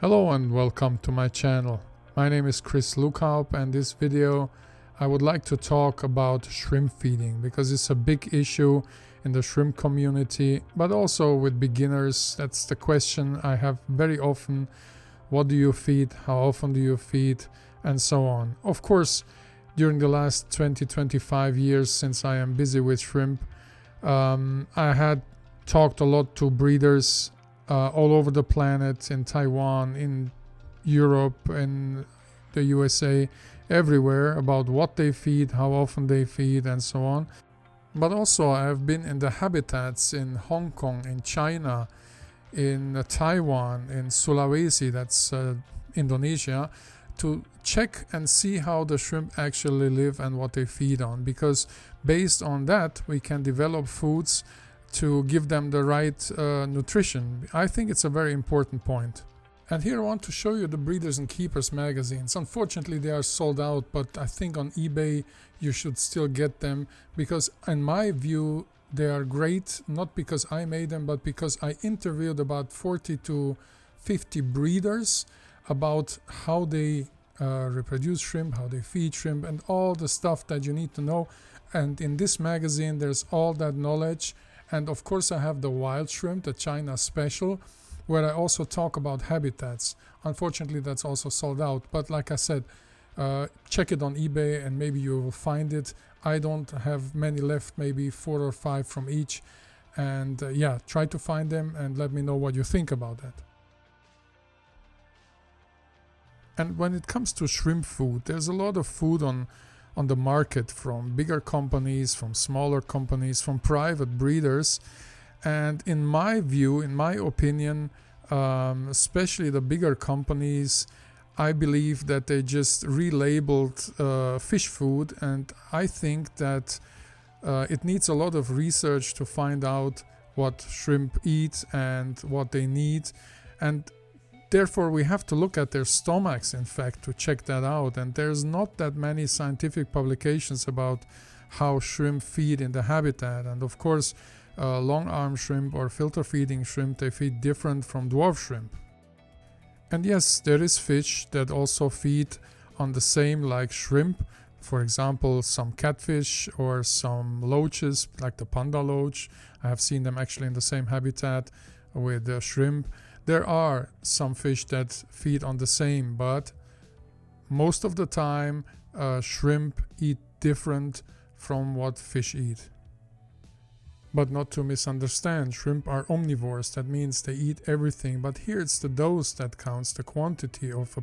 Hello and welcome to my channel. My name is Lukhaup, and this video I would like to talk about shrimp feeding because it's a big issue in the shrimp community, but also with beginners. That's the question I have very often. What do you feed? How often do you feed? And so on. Of course, during the last 20-25 years since I am busy with shrimp, I had talked a lot to breeders all over the planet, in Taiwan, in Europe, in the USA, everywhere, about what they feed, how often they feed, and so on. But also I have been in the habitats in Hong Kong, in China, in Taiwan, in Sulawesi, that's Indonesia, to check and see how the shrimp actually live and what they feed on, because based on that we can develop foods to give them the right nutrition. I think it's a very important point. And here I want to show you the Breeders and Keepers magazines. Unfortunately they are sold out, but I think on eBay you should still get them, because in my view they are great, not because I made them, but because I interviewed about 40 to 50 breeders about how they reproduce shrimp, how they feed shrimp, and all the stuff that you need to know. And in this magazine there's all that knowledge. And of course I have the wild shrimp, the China special, where I also talk about habitats. Unfortunately that's also sold out, but like I said, check it on eBay and maybe you will find it. I don't have many left, maybe 4 or 5 from each. And yeah, try to find them and let me know what you think about that. And when it comes to shrimp food, there's a lot of food on the market, from bigger companies, from smaller companies, from private breeders. And in my view, in my opinion, especially the bigger companies, I believe that they just relabeled fish food, and I think that it needs a lot of research to find out what shrimp eat and what they need. And therefore, we have to look at their stomachs, in fact, to check that out. And there's not that many scientific publications about how shrimp feed in the habitat. And of course, long-arm shrimp or filter-feeding shrimp, they feed different from dwarf shrimp. And yes, there is fish that also feed on the same like shrimp. For example, some catfish or some loaches, like the panda loach. I have seen them actually in the same habitat with the shrimp. There are some fish that feed on the same, but most of the time shrimp eat different from what fish eat. But not to misunderstand, shrimp are omnivores. That means they eat everything, but here it's the dose that counts, the quantity of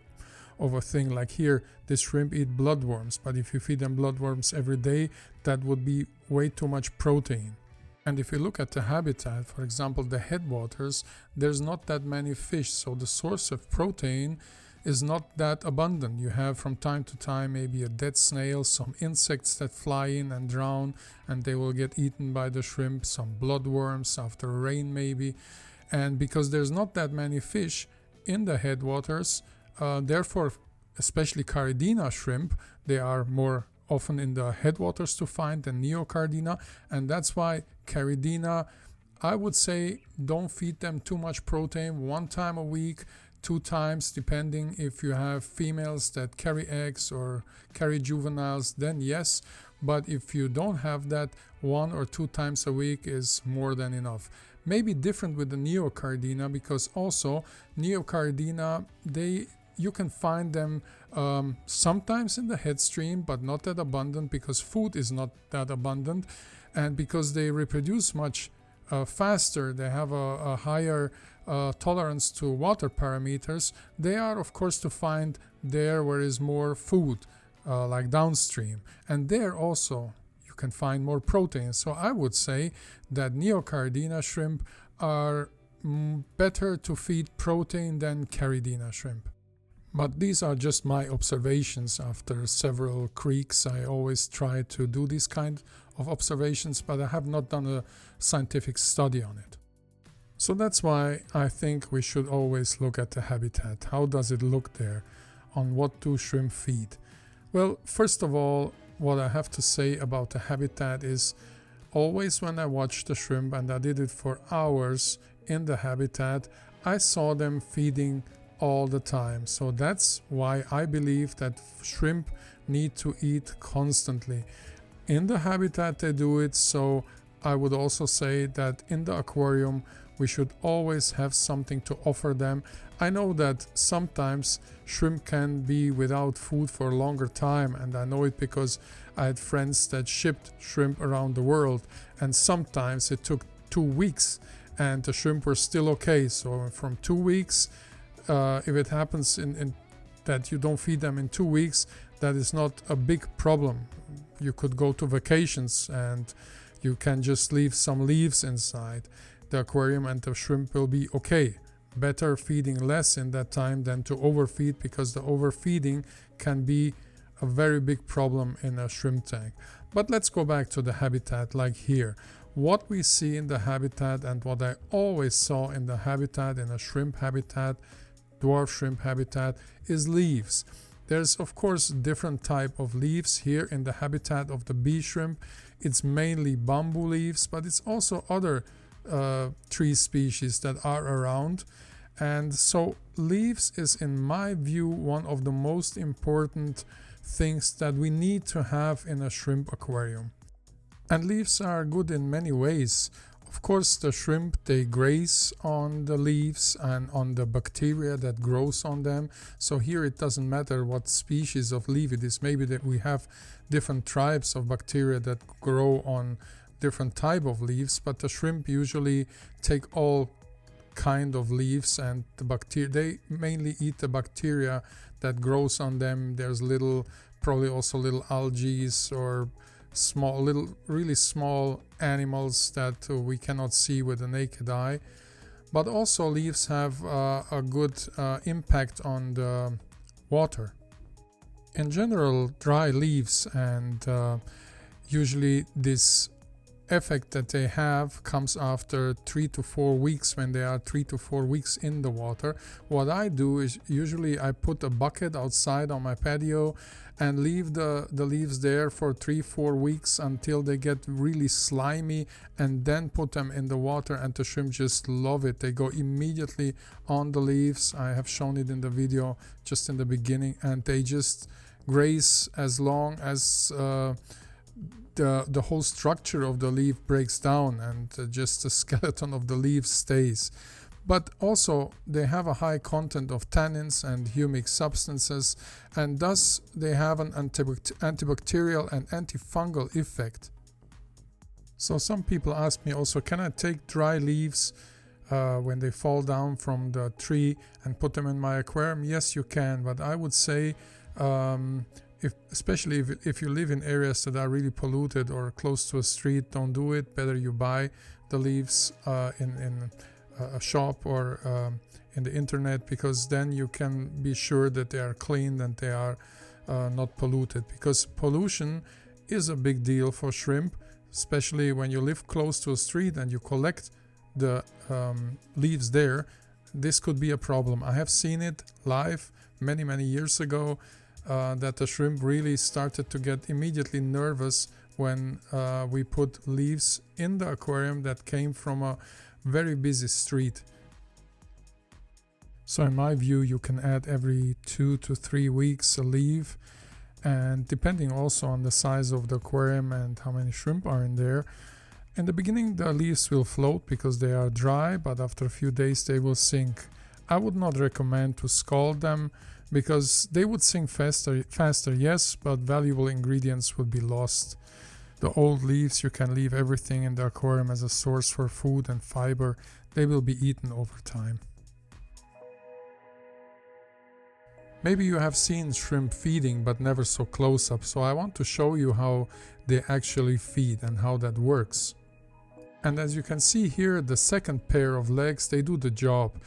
a thing. Like here, this shrimp eat bloodworms, but if you feed them bloodworms every day, that would be way too much protein. And if you look at the habitat, for example, the headwaters, there's not that many fish, so the source of protein is not that abundant. You have from time to time maybe a dead snail, some insects that fly in and drown and they will get eaten by the shrimp, some bloodworms after rain maybe. And because there's not that many fish in the headwaters, therefore, especially Caridina shrimp, they are more often in the headwaters to find than Neocaridina, and that's why Caridina, I would say don't feed them too much protein. 1 time a week, 2 times, depending if you have females that carry eggs or carry juveniles, then yes. But if you don't have that, 1 or 2 times a week is more than enough. Maybe different with the Neocaridina, because also Neocaridina, you can find them sometimes in the headstream, but not that abundant because food is not that abundant, and because they reproduce much faster, they have a higher tolerance to water parameters. They are of course to find there where is more food, like downstream, and there also you can find more protein. So I would say that Neocaridina shrimp are better to feed protein than Caridina shrimp. But these are just my observations after several creeks. I always try to do these kind of observations, but I have not done a scientific study on it. So that's why I think we should always look at the habitat. How does it look there? On what do shrimp feed? Well, first of all, what I have to say about the habitat is always when I watch the shrimp, and I did it for hours in the habitat, I saw them feeding all the time. So that's why I believe that shrimp need to eat constantly. In the habitat they do it, so I would also say that in the aquarium we should always have something to offer them. I know that sometimes shrimp can be without food for a longer time, and I know it because I had friends that shipped shrimp around the world, and sometimes it took 2 weeks and the shrimp were still okay. So from 2 weeks, if it happens in that you don't feed them in 2 weeks, that is not a big problem. You could go to vacations and you can just leave some leaves inside the aquarium and the shrimp will be okay. Better feeding less in that time than to overfeed, because the overfeeding can be a very big problem in a shrimp tank. But let's go back to the habitat, like here. What we see in the habitat and what I always saw in the habitat, in a shrimp habitat, dwarf shrimp habitat, is leaves. There's of course different type of leaves. Here in the habitat of the bee shrimp, it's mainly bamboo leaves, but it's also other tree species that are around. And so leaves is, in my view, one of the most important things that we need to have in a shrimp aquarium. And leaves are good in many ways. Of course, the shrimp, they graze on the leaves and on the bacteria that grows on them. So here it doesn't matter what species of leaf it is. Maybe that we have different tribes of bacteria that grow on different type of leaves, but the shrimp usually take all kind of leaves, and the bacteria, they mainly eat the bacteria that grows on them. There's little, probably also little algae or small, little, really small animals that we cannot see with the naked eye. But also leaves have a good impact on the water. In general, dry leaves and usually this effect that they have comes after 3 to 4 weeks, when they are 3 to 4 weeks in the water. What I do is usually I put a bucket outside on my patio and leave the leaves there for 3-4 weeks until they get really slimy, and then put them in the water, and the shrimp just love it. They go immediately on the leaves. I have shown it in the video just in the beginning, and they just graze as long as the whole structure of the leaf breaks down and just the skeleton of the leaf stays. But also they have a high content of tannins and humic substances, and thus they have an antibacterial and antifungal effect. So some people ask me also, can I take dry leaves when they fall down from the tree and put them in my aquarium? Yes, you can, but I would say especially if you live in areas that are really polluted or close to a street, don't do it. Better you buy the leaves in a shop or in the internet, because then you can be sure that they are cleaned and they are not polluted, because pollution is a big deal for shrimp, especially when you live close to a street and you collect the leaves there. This could be a problem. I have seen it live many years ago, that the shrimp really started to get immediately nervous when we put leaves in the aquarium that came from a very busy street. So in my view, you can add every 2 to 3 weeks a leaf, and depending also on the size of the aquarium and how many shrimp are in there. In the beginning the leaves will float because they are dry, but after a few days they will sink. I would not recommend to scald them, because they would sink faster, yes, but valuable ingredients would be lost. The old leaves, you can leave everything in the aquarium as a source for food and fiber. They will be eaten over time. Maybe you have seen shrimp feeding, but never so close up, so I want to show you how they actually feed and how that works. And as you can see here, the second pair of legs, they do the job.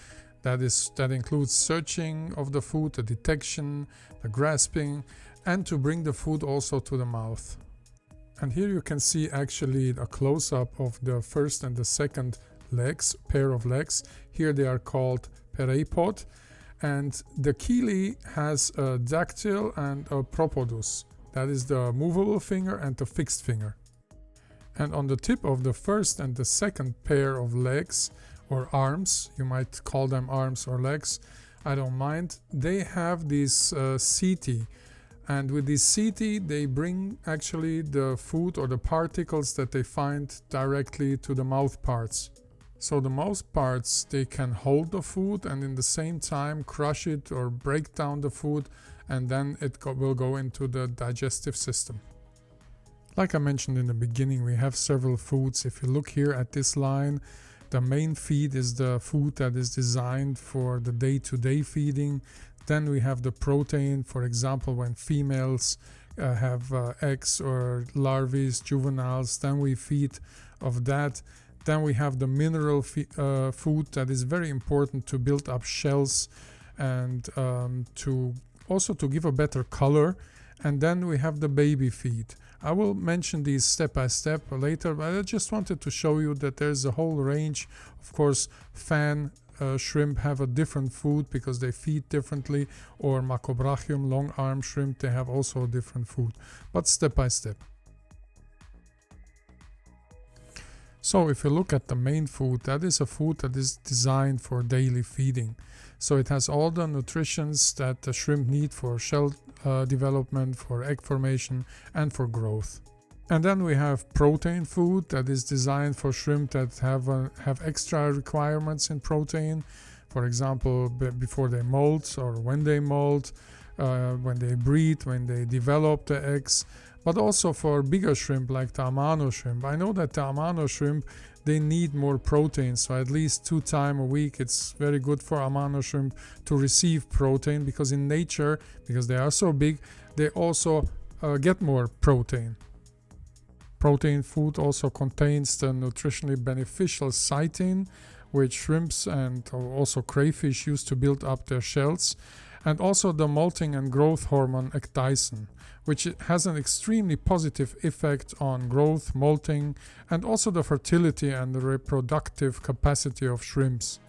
That includes searching of the food, the detection, the grasping, and to bring the food also to the mouth. And here you can see actually a close-up of the first and the second legs, pair of legs. Here they are called peripod, and the chelae has a dactyl and a propodus. That is the movable finger and the fixed finger. And on the tip of the first and the second pair of legs, or arms, you might call them arms or legs, I don't mind. They have this setae, and with this setae they bring actually the food or the particles that they find directly to the mouth parts. So the mouth parts, they can hold the food and in the same time crush it or break down the food, and then it will go into the digestive system. Like I mentioned in the beginning, we have several foods. If you look here at this line, the main feed is the food that is designed for the day-to-day feeding. Then we have the protein, for example, when females have eggs or larvae, juveniles, then we feed of that. Then we have the mineral food that is very important to build up shells and to give a better color. And then we have the baby feed. I will mention these step by step later, but I just wanted to show you that there's a whole range. Of course, fan shrimp have a different food because they feed differently, or Macrobrachium, long arm shrimp, they have also a different food, but step by step. So if you look at the main food, that is a food that is designed for daily feeding. So it has all the nutritions that the shrimp need for shell development, for egg formation, and for growth. And then we have protein food that is designed for shrimp that have extra requirements in protein. For example, before they molt or when they molt, when they breed, when they develop the eggs. But also for bigger shrimp like the Amano shrimp. I know that the Amano shrimp, they need more protein, so at least 2 times a week it's very good for Amano shrimp to receive protein, because in nature, because they are so big, they also get more protein. Protein food also contains the nutritionally beneficial cytine, which shrimps and also crayfish use to build up their shells, and also the molting and growth hormone ecdysone, which has an extremely positive effect on growth, molting, and also the fertility and the reproductive capacity of shrimps.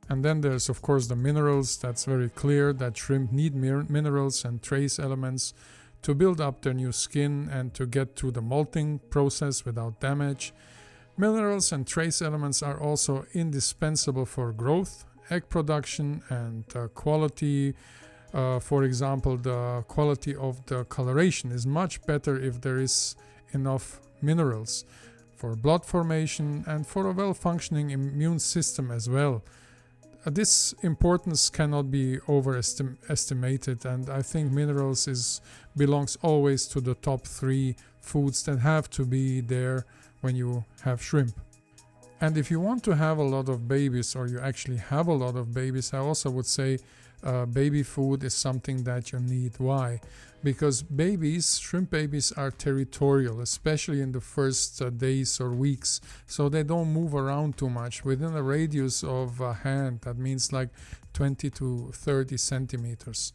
And then there's of course the minerals. That's very clear that shrimp need minerals and trace elements to build up their new skin and to get through the molting process without damage. Minerals and trace elements are also indispensable for growth, egg production, and quality. For example, the quality of the coloration is much better if there is enough minerals for blood formation and for a well-functioning immune system as well. This importance cannot be overestimated, and I think minerals belongs always to the top 3 foods that have to be there when you have shrimp. And if you want to have a lot of babies, or you actually have a lot of babies, I also would say baby food is something that you need. Why? Because shrimp babies are territorial, especially in the first days or weeks, so they don't move around too much within a radius of a hand. That means like 20 to 30 centimeters.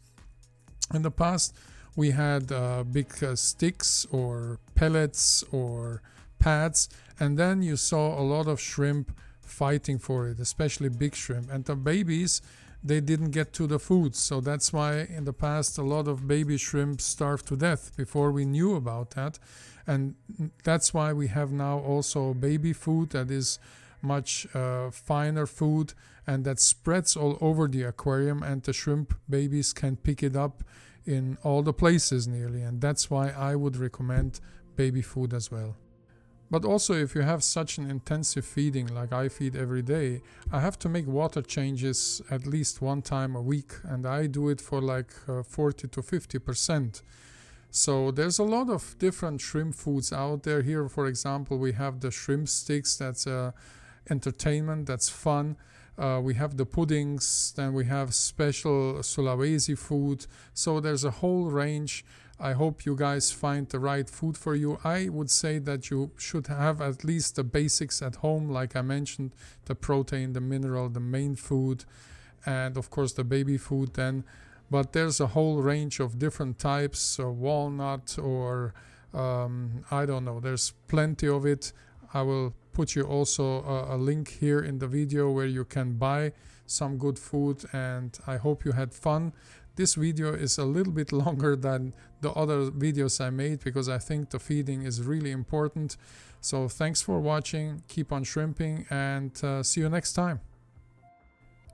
In the past, we had big sticks or pellets or pads, and then you saw a lot of shrimp fighting for it, especially big shrimp, and the babies, they didn't get to the food. So that's why in the past a lot of baby shrimp starved to death before we knew about that. And that's why we have now also baby food that is much finer food and that spreads all over the aquarium, and the shrimp babies can pick it up in all the places nearly, and that's why I would recommend baby food as well. But also, if you have such an intensive feeding like I feed every day, I have to make water changes at least 1 time a week, and I do it for like 40 to 50%. So there's a lot of different shrimp foods out there. Here, for example, we have the shrimp sticks. That's entertainment, that's fun. We have the puddings, then we have special Sulawesi food. So there's a whole range. I hope you guys find the right food for you. I would say that you should have at least the basics at home, like I mentioned, the protein, the mineral, the main food, and of course the baby food then. But there's a whole range of different types, walnut or I don't know, there's plenty of it. I will put you also a link here in the video where you can buy some good food, and I hope you had fun. This video is a little bit longer than the other videos I made because I think the feeding is really important. So thanks for watching, keep on shrimping, and see you next time.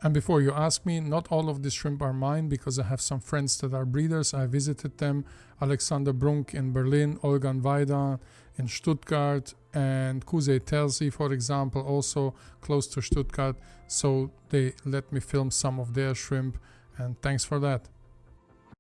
And before you ask me, not all of the shrimp are mine because I have some friends that are breeders. I visited them, Alexander Brunk in Berlin, Olgan Weida in Stuttgart, and Kusei Terzi, for example, also close to Stuttgart. So they let me film some of their shrimp, and thanks for that.